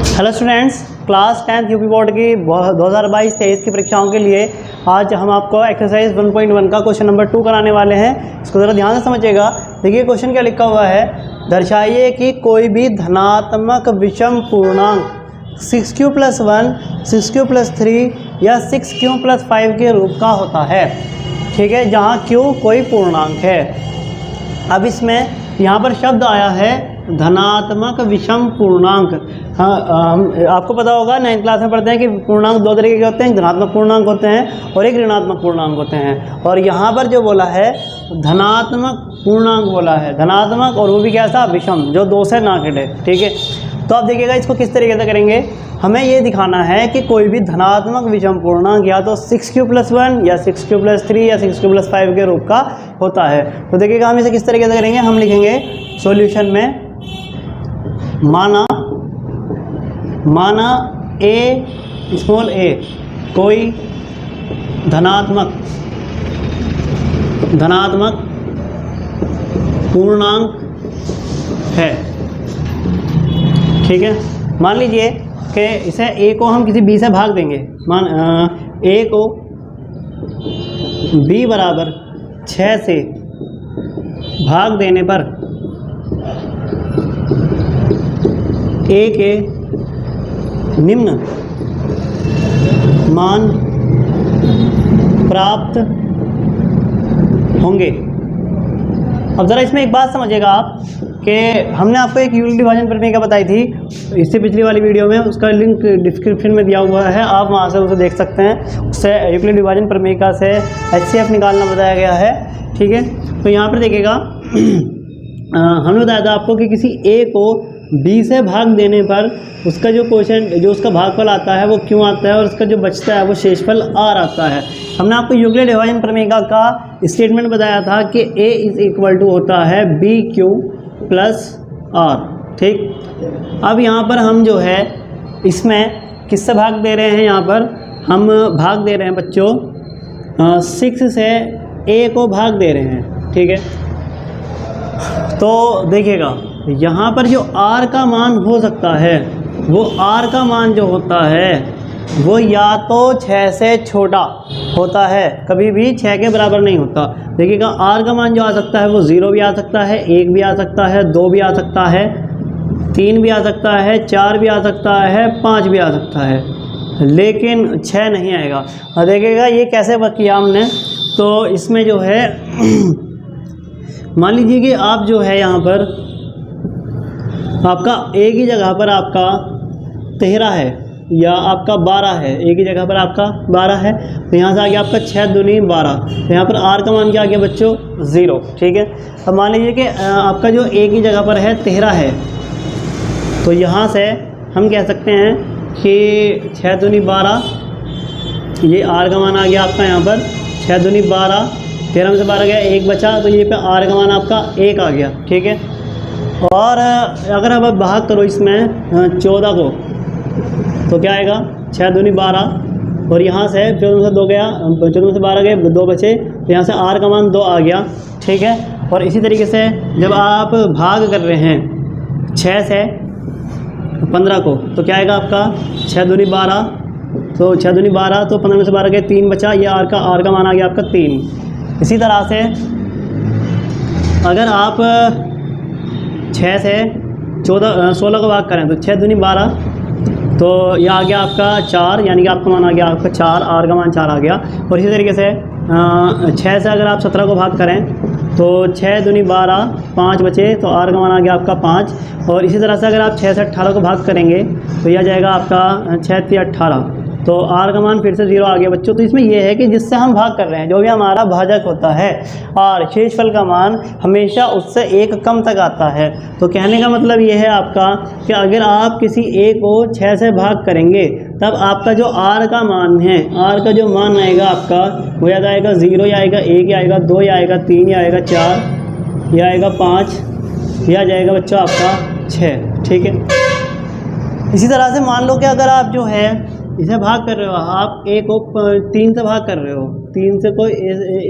Hello students, class 10th UP board की 2022-23 की परीक्षाओं के लिए आज हम आपको एक्सरसाइज 1.1 का क्वेश्चन नंबर 2 कराने वाले हैं। इसको ज़रा ध्यान से समझिएगा। देखिए क्वेश्चन क्या लिखा हुआ है, दर्शाइए कि कोई भी धनात्मक विषम पूर्णांक 6q + 1, 6q + 3 या 6q + 5 के रूप का होता है। ठीक है, जहाँ q कोई पूर्णांक है। अब इसमें यहाँ पर शब्द आया है धनात्मक विषम पूर्णांक। हाँ, आपको पता होगा 9th क्लास में पढ़ते हैं कि पूर्णांक दो तरीके के होते हैं, धनात्मक पूर्णांक होते हैं और एक ऋणात्मक पूर्णांक होते हैं। और यहाँ पर जो बोला है धनात्मक पूर्णांक बोला है, धनात्मक, और वो भी कैसा, विषम, जो दो से ना कटे। ठीक है, तो आप देखिएगा इसको किस तरीके से करेंगे। हमें ये दिखाना है कि कोई भी धनात्मक विषम पूर्णांक या तो 6q + 1 या 6q + 3 या 6q + 5 के रूप का होता है। तो देखिएगा हम इसे किस तरीके से करेंगे। हम लिखेंगे सॉल्यूशन में माना a कोई धनात्मक पूर्णांक है। ठीक है, मान लीजिए कि इसे a को हम किसी b से भाग देंगे। a को b बराबर 6 से भाग देने पर a के निम्न मान प्राप्त होंगे। अब ज़रा इसमें एक बात समझिएगा आप कि हमने आपको एक यूक्लिड विभाजन प्रमेय बताई थी इससे पिछली वाली वीडियो में, उसका लिंक डिस्क्रिप्शन में दिया हुआ है, आप वहाँ से उसे देख सकते हैं। उससे यूक्लिड विभाजन प्रमेय का से HCF निकालना बताया गया है। ठीक है, तो यहाँ पर देखिएगा हमने बताया था आपको कि किसी a को b से भाग देने पर उसका जो क्वेश्चन, जो उसका भागफल आता है वो क्यों आता है, और उसका जो बचता है वो शेषफल r आता है। हमने आपको यूक्लिड विभाजन प्रमेय का स्टेटमेंट बताया था कि a = होता है bq + r। ठीक, अब यहाँ पर हम जो है इसमें किससे भाग दे रहे हैं, यहाँ पर हम भाग दे रहे हैं बच्चों 6 से a को भाग दे रहे हैं। ठीक है, तो देखिएगा यहाँ पर जो r का मान हो सकता है, वो r का मान जो होता है वो या तो 6 से छोटा होता है, कभी भी 6 के बराबर नहीं होता। देखिएगा r का मान जो आ सकता है वो 0 भी आ सकता है, 1 भी आ सकता है, 2 भी आ सकता है, 3 भी आ सकता है, 4 भी आ सकता है, 5 भी आ सकता है, लेकिन 6 नहीं आएगा। और देखिएगा ये कैसे किया हमने, तो इसमें जो है मान लीजिए कि आप जो है यहाँ पर आपका एक ही जगह पर आपका 13 है या आपका 12 है, एक ही जगह पर आपका 12 है, तो यहाँ से आ गया आपका 6 दूनी 12। तो यहाँ पर r का मान क्या आ गया बच्चों, 0। ठीक है, अब मान लीजिए कि आपका जो एक ही जगह पर है 13 है, तो यहाँ से हम कह सकते हैं कि 6 दूनी 12, ये r का मान आ गया आपका यहाँ पर 6 दूनी 12, 13 में से 12 गया, 1 बचा, तो ये पे r का मान आपका 1 आ गया। ठीक है, और अगर अब भाग करो इसमें 14 को, तो क्या आएगा 6 दूनी 12, और यहाँ से 14 में से 2 गया, 14 में से 12 गए, 2 बचे, तो यहाँ से r का मान 2 आ गया। ठीक है, और इसी तरीके से जब आप भाग कर रहे हैं 6 से 15 को, तो क्या आएगा आपका 6 दूनी 12, तो 6 दूनी 12, तो 15 में से 12 गए, 3 बचा, ये r का मान आ गया आपका 3। इसी तरह से अगर आप 6 से 16 को भाग करें तो 6 दूनी 12, तो यह आ गया आपका 4, यानी कि आपका मान आ गया आपका 4, r का मान 4 आ गया। और इसी तरीके से 6 से अगर आप 17 को भाग करें तो 6 दूनी 12, 5 बचे, तो r का मान आ गया आपका 5। और इसी तरह से अगर आप 6 से 18 को भाग करेंगे तो यह जाएगा आपका 6 × 18, तो r का मान फिर से 0 आ गया बच्चों। तो इसमें यह है कि जिससे हम भाग कर रहे हैं, जो भी हमारा भाजक होता है, और शेषफल का मान हमेशा उससे 1 कम तक आता है। तो कहने का मतलब ये है आपका कि अगर आप किसी a को 6 से भाग करेंगे, तब आपका जो r का मान है, r का जो मान आएगा आपका वो याद आएगा 0 या आएगा, 1 या आएगा, 2 या आएगा, 3 या आएगा, 4 या आएगा, 5 या जाएगा बच्चों आपका 6। ठीक है, इसी तरह से मान लो कि अगर आप जो है इसे भाग कर रहे हो, आप a को 3 से भाग कर रहे हो, 3 से कोई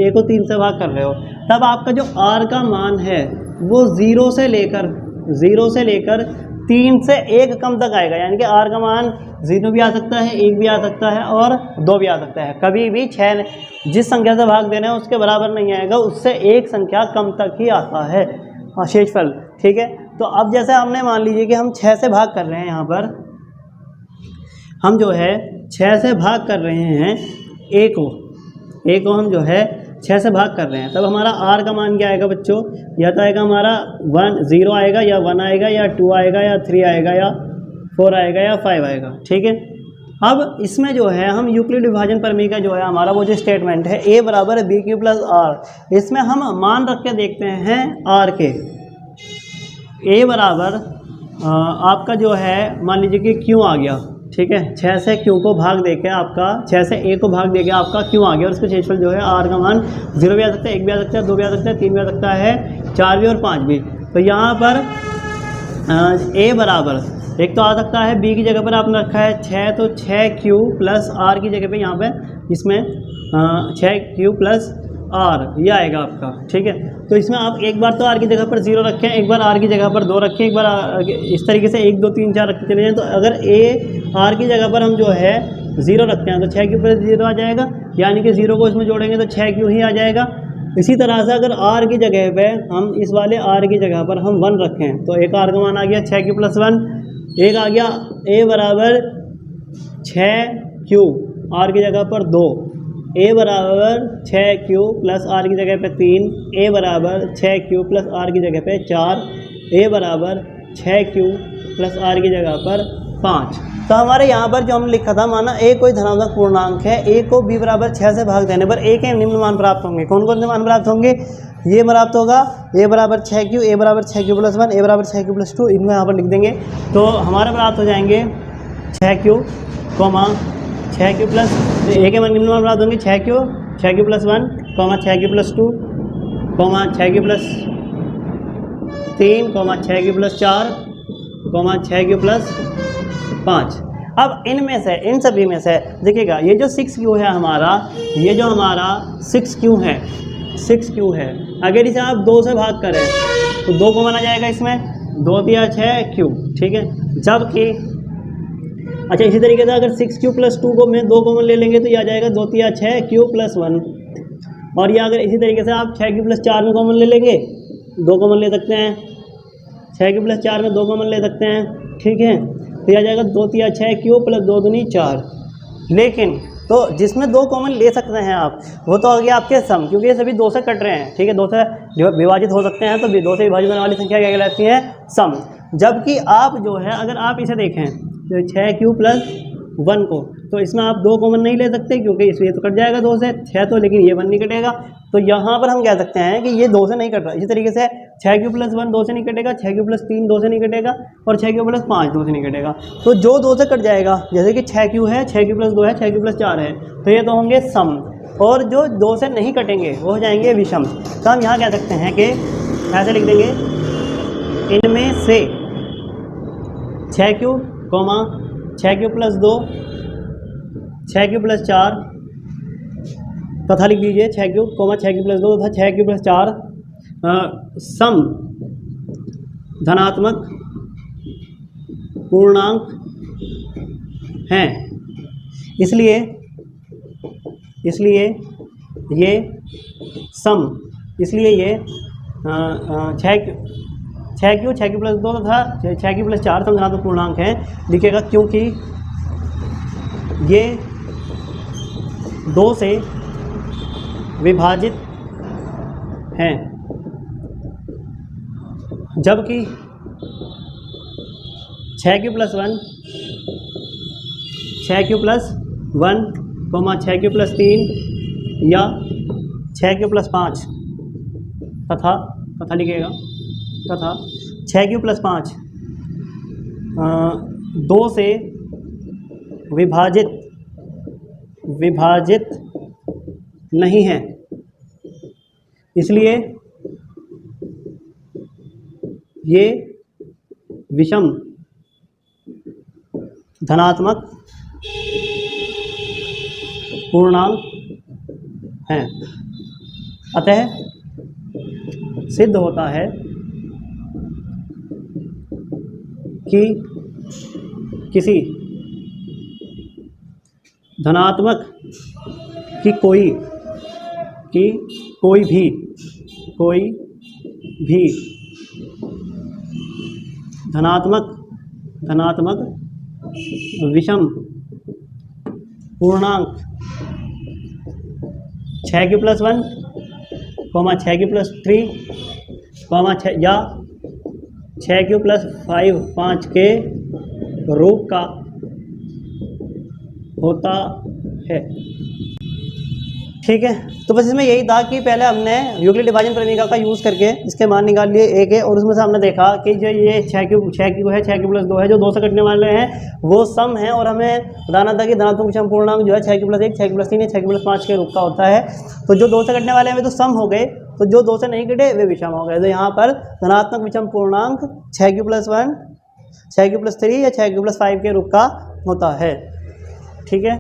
a को 3 से भाग कर रहे हो, तब आपका जो r का मान है वो 0 से लेकर 3 से 1 कम तक आएगा, यानी कि आर का मान 0 भी आ सकता है, 1 भी आ सकता है और 2 भी आ सकता है। कभी भी 6 जिस संख्या से भाग दे रहे हैं उसके बराबर नहीं आएगा, उससे एक संख्या कम तक ही आता है शेषफल। ठीक है, तो अब जैसे हमने मान लीजिए कि हम 6 से भाग कर रहे हैं, यहाँ पर हम जो है 6 से भाग कर रहे हैं ए को हम जो है 6 से भाग कर रहे हैं, तब हमारा आर का मान क्या आएगा बच्चों? या तो आएगा हमारा 0 आएगा, या 1 आएगा, या 2 आएगा, या 3 आएगा, या 4 आएगा, या 5 आएगा। ठीक है, अब इसमें जो है हम यूक्लिड विभाजन प्रमेय का जो है हमारा वो जो स्टेटमेंट है a बराबर बी क्यू प्लस आर, इसमें हम मान रख के देखते हैं आर के। a बराबर आपका जो है मान लीजिए कि क्यू आ गया। ठीक है, 6 से क्यू को भाग देके आपका 6 से a को भाग देके आपका क्यू आ गया, और उसका शेषफल जो है आर का मान 0 भी आ सकता है, 1 भी आ सकता है, 2 भी आ सकता है, 3 भी आ सकता है, 4 भी और 5 भी। तो यहाँ पर a बराबर एक तो आ सकता है b की जगह पर आपने रखा है 6, तो 6q प्लस आर की जगह पे यहाँ पे इसमें 6q प्लस आर ये आएगा आपका। ठीक है, तो इसमें आप एक बार तो आर की जगह पर 0 रखें, एक बार आर की जगह पर 2 रखें, एक बार इस तरीके से 1 2 3 4 रखते चले जाएँ। तो अगर a आर की जगह पर हम जो है 0 रखते हैं तो 6q प्लस 0 आ जाएगा, यानी कि 0 को इसमें जोड़ेंगे तो 6q ही आ जाएगा। इसी तरह से अगर आर की जगह पे हम इस वाले आर की जगह पर हम 1 रखें तो एक आर का मान आ गया 6q प्लस 1, एक आ गया a बराबर 6q आर की जगह पर 2, a बराबर 6q प्लस आर की जगह पे 3, a बराबर 6q प्लस आर की जगह पे 4, a बराबर 6q प्लस आर की जगह पर 5। तो हमारे यहाँ पर जो हम लिखा था, माना a कोई धनात्मक पूर्णांक है, a को b बराबर 6 से भाग देने पर a के निम्न मान प्राप्त होंगे। कौन कौन से मान प्राप्त होंगे? ये प्राप्त होगा a बराबर 6q, a बराबर 6q प्लस 1, a बराबर 6q प्लस 2, इनको यहाँ पर लिख देंगे। तो हमारे प्राप्त हो जाएंगे 6q, 6q प्लस a के निम्न मान प्राप्त होंगे 6q plus 1, 6q plus 2, 6q plus 3, 6q plus 4, 6q plus 5। अब इनमें से इन सभी में से देखिएगा ये जो 6q है हमारा, ये जो हमारा 6q है, अगर इसे आप 2 से भाग करें तो 2 कॉमन आ जाएगा इसमें, 2 दिया 6q। ठीक है, जबकि अच्छा इसी तरीके से अगर 6q प्लस 2 को में 2 कॉमन ले लेंगे तो ये आ जाएगा 2 दिया 6q प्लस 1, और ये अगर इसी तरीके से आप 6q प्लस 4 में कॉमन ले लेंगे, 2 कॉमन ले सकते हैं, 6q प्लस 4 में 2 कॉमन ले सकते हैं। ठीक है, तो यह आ जाएगा 2 तिया 6q प्लस 2 दूनी 4। लेकिन तो जिसमें 2 कॉमन ले सकते हैं आप, वो तो आ गया आपके सम, क्योंकि ये सभी 2 से कट रहे हैं। ठीक है, 2 से विभाजित हो सकते हैं, तो 2 से विभाजित होने वाली संख्या क्या कहलाती है? सम। जबकि आप जो है अगर आप इसे देखें तो 6q प्लस 1 को, तो इसमें आप 2 कॉमन नहीं ले सकते, क्योंकि इसलिए तो कट जाएगा 2 से 6, तो लेकिन ये 1 नहीं कटेगा। तो यहाँ पर हम कह सकते हैं कि ये 2 से नहीं कट रहा। इसी तरीके से 6q प्लस 1 2 से नहीं कटेगा, 6q प्लस 3 2 से नहीं कटेगा, और 6q प्लस 5 2 से नहीं कटेगा। तो जो 2 से कट जाएगा, जैसे कि 6q है, 6q प्लस 2 है, 6q प्लस 4 है, तो ये तो होंगे सम। और जो 2 से नहीं कटेंगे वो हो जाएंगे विषम। तो हम यहाँ कह सकते हैं कि ऐसे लिख देंगे, इनमें से 6q, 6q plus 2, 6q plus 4 तथा लिख लीजिए 6q, 6q प्लस 2 तथा 6q प्लस 4 सम धनात्मक पूर्णांक हैं। इसलिए ये सम, इसलिए ये 6q प्लस 2 तथा 6q प्लस 4 सम धनात्मक पूर्णांक हैं लिखेगा, क्योंकि ये 2 से विभाजित हैं, जबकि 6q plus 1, 6q plus 1, 6q plus 3 या 6q प्लस 5 तथा लिखेगा, तथा 6q प्लस 5 2 से विभाजित नहीं है। इसलिए ये विषम धनात्मक पूर्णांक हैं। अतः सिद्ध होता है कि किसी धनात्मक कि कोई भी धनात्मक विषम पूर्णांक 6 की +1, 6 की +3, 6 या 6 की +5 5 के रूप का होता है। ठीक है, तो बस इसमें यही था कि पहले हमने यूक्लिड डिवीजन प्रमेय का यूज़ करके इसके मान निकाल लिए एक है, और उसमें से हमने देखा कि जो ये 6 की है 6 की +2 है, जो 2 से कटने वाले हैं वो सम है, और हमें बताना था कि धनात्मक विषम पूर्णांक जो है 6 की +1, 6 की +3 या 6 की +5 के रूप का होता है। तो जो 2 से कटने वाले हैं वे तो सम हो गए, तो जो 2 से नहीं कटे वे विषम हो गए। तो यहाँ पर धनात्मक विषम पूर्णांक 6 की +1, 6 की +3 या 6 की +5 के रूप का होता है। ठीक है।